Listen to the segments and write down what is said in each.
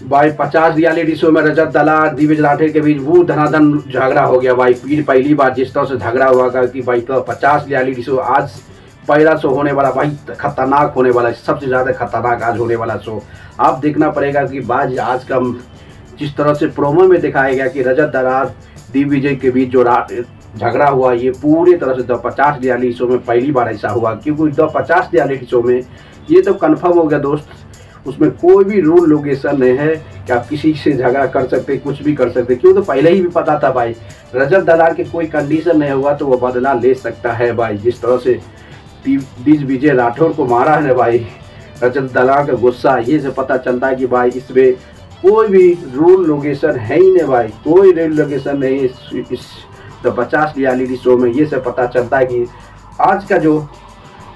भाई 50 reality show में रजत दलाल दिव्य राठौर के बीच वो धनाधन झगड़ा हो गया भाई। फिर पहली बार जिस तरह से झगड़ा हुआ कि भाई तो 50 रियलिटी शो आज पहला शो होने वाला भाई, खतरनाक होने वाला, सबसे ज़्यादा खतरनाक आज होने वाला शो। आप देखना पड़ेगा कि बाज आज का जिस तरह से प्रोमो में दिखाया गया कि रजत दलाल दिग्विजय के बीच जो झगड़ा हुआ, ये पूरी तरह से द 50 रियलिटी शो में पहली बार ऐसा हुआ। क्योंकि द 50 रियलिटी शो में ये तो कन्फर्म हो गया दोस्त, उसमें कोई भी रूल लोकेशन नहीं है कि आप किसी से झगड़ा कर सकते, कुछ भी कर सकते। क्यों तो पहले ही भी पता था भाई, रजत दलाल के कोई कंडीशन नहीं हुआ तो वो बदला ले सकता है भाई। जिस तरह से दिग्विजय राठौर को मारा है ना भाई, रजत दलाल का गुस्सा, ये से पता चलता है कि भाई इसमें कोई भी रूल लोकेशन है ही नहीं भाई, कोई रूल लोकेशन नहीं इस द 50 रियलिटी शो में। ये से पता चलता है कि आज का जो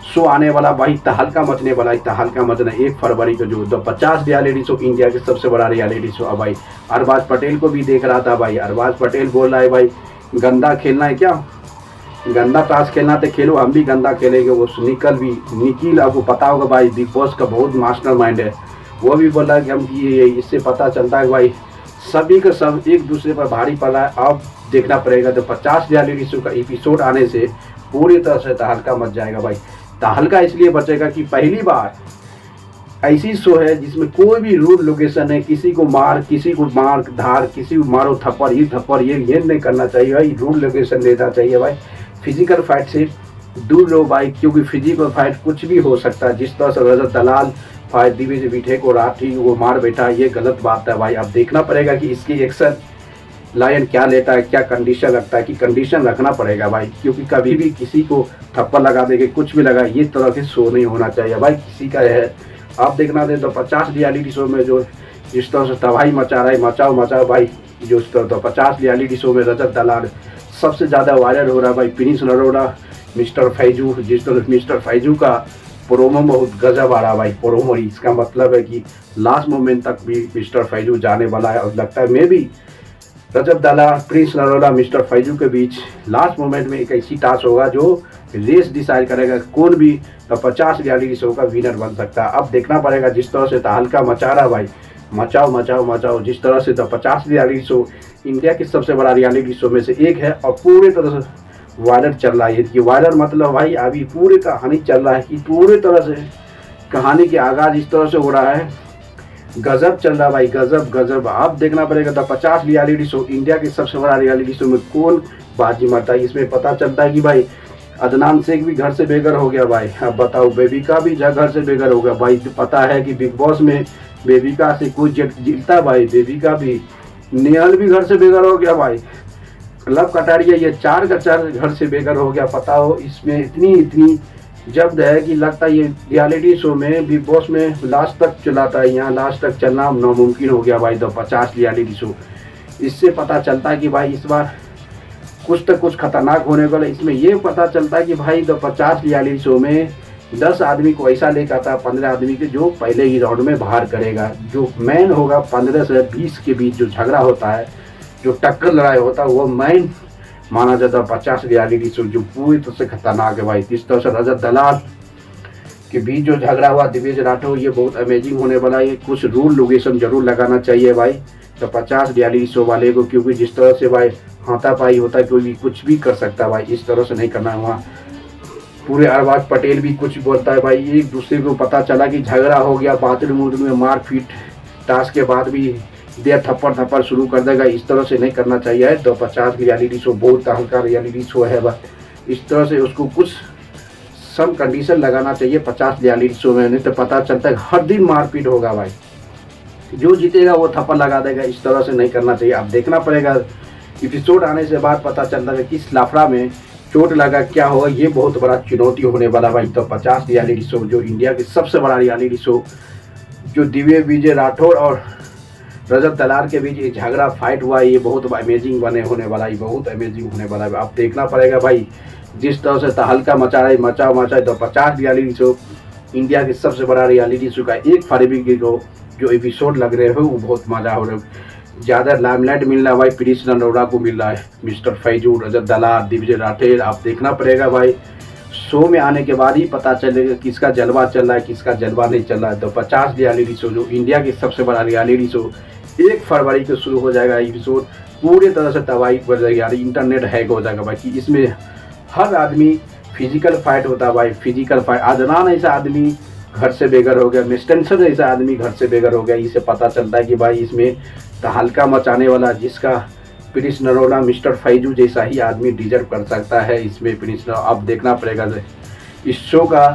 शो आने वाला भाई तहलका मचने वाला है, तहलका मचना 1 फरवरी को जो द 50 रियलिटी शो, इंडिया के सबसे बड़ा रियलिटी शो है भाई। अरबाज पटेल को भी देख रहा था भाई, अरबाज पटेल बोल रहा है भाई गंदा खेलना है क्या, गंदा ताश खेलना तो खेलो, हम भी गंदा खेलेंगे। वो निखिल आपको पता होगा भाई, बिग बॉस का बहुत मास्टर माइंड है, वो भी बोला कि हम ये, इससे पता चलता है भाई सभी का सब एक दूसरे पर भारी पड़ रहा है। अब देखना पड़ेगा तो 50 रियलिटी शो का एपिसोड आने से पूरी तरह से तहलका मच जाएगा भाई। तहलका इसलिए बचेगा कि पहली बार ऐसी शो है जिसमें कोई भी रूल लोकेशन है, किसी को मार धार, किसी को मारो थप्पड़ ये नहीं करना चाहिए भाई। रूल लोकेशन लेना चाहिए भाई, फिजिकल फाइट से दूर लो भाई, क्योंकि फिजिकल फाइट कुछ भी हो सकता है। जिस तरह से रजत दलाल फाइट दिव्य बीठे को राठी वो मार बैठा, ये गलत बात है भाई। अब देखना पड़ेगा कि इसकी एक्शन लायन क्या लेता है, क्या कंडीशन रखता है, कि कंडीशन रखना पड़ेगा भाई। क्योंकि कभी भी किसी को थप्पड़ लगा देंगे, कुछ भी लगा, ये तरह के शो नहीं होना चाहिए भाई किसी का है। आप देखना दे तो 50 रियलिटी शो में जो जिस तरह से तबाही मचा रहा है, मचाओ भाई। जो इस तरह तो 50 रियलिटी शो में रजत दलाल सबसे ज़्यादा वायरल हो रहा है भाई। प्रिंस नरोड़ा, मिस्टर फैजू, जिस तरह मिस्टर फैजू का प्रोमो बहुत गजब आ रहा है भाई। प्रोमो इसका मतलब है कि लास्ट मोमेंट तक भी मिस्टर फैजू जाने वाला है, और लगता है मे भी रजत दलाल, प्रिंस नरोड़ा, मिस्टर फैजू के बीच लास्ट मोमेंट में एक ऐसी टास्क होगा जो रेस डिसाइड करेगा कौन भी तो 50 रियलिटी शो का विनर बन सकता है। अब देखना पड़ेगा, जिस तरह से तहलका मचा रहा भाई, मचाओ। जिस तरह से द 50 रियलिटी शो इंडिया के सबसे बड़ा रियलिटी शो में से एक है, और पूरी तरह से वायरल चल रहा है। ये वायरल मतलब भाई अभी पूरी कहानी चल रहा है कि पूरी तरह से कहानी के आगाज इस तरह से हो रहा है, गजब चल रहा भाई, गजब। आप देखना पड़ेगा द 50 रियलिटी शो, इंडिया के सबसे बड़ा रियलिटी शो में कौन बाजी मारता है। इसमें पता चलता है कि भाई अदनान शेख भी घर से बेघर हो गया भाई। अब बताओ, बेबिका भी घर से बेघर हो गया भाई। तो पता है कि बिग बॉस में बेबिका से कोई जीतता भाई, बेबिका भी, नेहल भी घर से बेघर हो गया भाई। लव कटारिया ये 4 का 4 घर से बेघर हो गया। पता हो इसमें इतनी जब्द है कि लगता है ये रियलिटी शो में, बिग बॉस में लास्ट तक चलाता है, यहाँ लास्ट तक चलना नामुमकिन हो गया भाई द 50 रियलिटी शो। इससे पता चलता है कि भाई इस बार कुछ खतरनाक होने वाला। इसमें ये पता चलता है कि भाई द 50 रियलिटी शो में 10 आदमी को ऐसा लेकर आता है, 15 आदमी के जो पहले ही राउंड में बाहर करेगा। जो मैन होगा 15 से 20 के बीच जो झगड़ा होता है, जो टक्कर लड़ाई होता है, वो मैन माना जाता है 50 रियलिटी शो, जो पूरी तरह से खतरनाक है भाई। जिस तरह से रजत दलाल के बीच जो झगड़ा हुआ दिव्य राठौर, ये बहुत अमेजिंग होने वाला है। कुछ रूल लोकेशन जरूर लगाना चाहिए भाई तो 50 रियलिटी शो वाले को, क्योंकि जिस तरह से भाई हाथापाई होता है, कोई भी कुछ भी कर सकता है भाई, इस तरह से नहीं करना है। वहाँ पूरे अरबाज पटेल भी कुछ बोलता है भाई, एक दूसरे को पता चला कि झगड़ा हो गया, बाथरूम में मारपीट, टास्क के बाद भी दिया थप्पड़ शुरू कर देगा। इस तरह से नहीं करना चाहिए। तो 50 रियलिटी शो बहुत हल्का रियलिटी शो है भाई, इस तरह से उसको कुछ सम कंडीशन लगाना चाहिए 50 रियलिटी शो में। नहीं तो पता चलता है हर दिन मारपीट होगा भाई, जो जीतेगा वो थप्पड़ लगा देगा। इस तरह से नहीं करना चाहिए। अब देखना पड़ेगा, एपिसोड आने से बाद पता चलता है किस लाफड़ा में चोट लगा, क्या होगा। ये बहुत बड़ा चुनौती होने वाला भाई तो 50 रियलिटी शो, जो इंडिया के सबसे बड़ा रियलिटी शो, जो दिव्य राठौर और रजत दलाल के बीच एक झगड़ा फाइट हुआ, ये बहुत अमेजिंग होने वाला है, बहुत अमेजिंग होने वाला है। अब देखना पड़ेगा भाई, जिस तरह से तहलका मचा रहा है, मचा तो 50 रियलिटी शो, इंडिया के सबसे बड़ा रियलिटी शो का 1 फरवरी के जो एपिसोड लग रहे हो, वो बहुत मजा हो रहा है। ज़्यादा लाइमलाइट मिल रहा है भाई प्रिंस नरोड़ा को मिल रहा है, मिस्टर फैजू, रजत दलाल, दिव्य राठौर। आप देखना पड़ेगा भाई, शो में आने के बाद ही पता चलेगा किसका जलवा चल रहा है, किसका जलवा नहीं चल रहा है। तो 50 रियलिटी शो जो इंडिया के सबसे बड़ा रियलिटी शो 1 फरवरी को शुरू हो जाएगा। एपिसोड पूरे तरह से तबाही कर जाएगी यार, इंटरनेट हैक हो जाएगा भाई। कि इसमें हर आदमी फिजिकल फाइट होता है भाई, फिजिकल फाइट। अदनान ऐसा आदमी घर से बेघर हो गया, मिस्टेंसन ऐसा आदमी घर से बेघर हो गया। इससे पता चलता है कि भाई इसमें तहलका मचाने वाला जिसका प्रिंस नरोला मिस्टर फैजू जैसा ही आदमी डिजर्व कर सकता है इसमें प्रिंस। अब देखना पड़ेगा इस शो का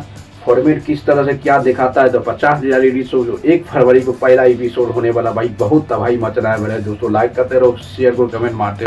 फॉर्मेट किस तरह से क्या दिखाता है। तो 50 रियलिटी शो जो 1 फरवरी को पहला एपिसोड होने वाला भाई, बहुत तबाही मच रहा है मेरे दोस्तों। लाइक करते रहो, शेयर को, कमेंट मारते रहो।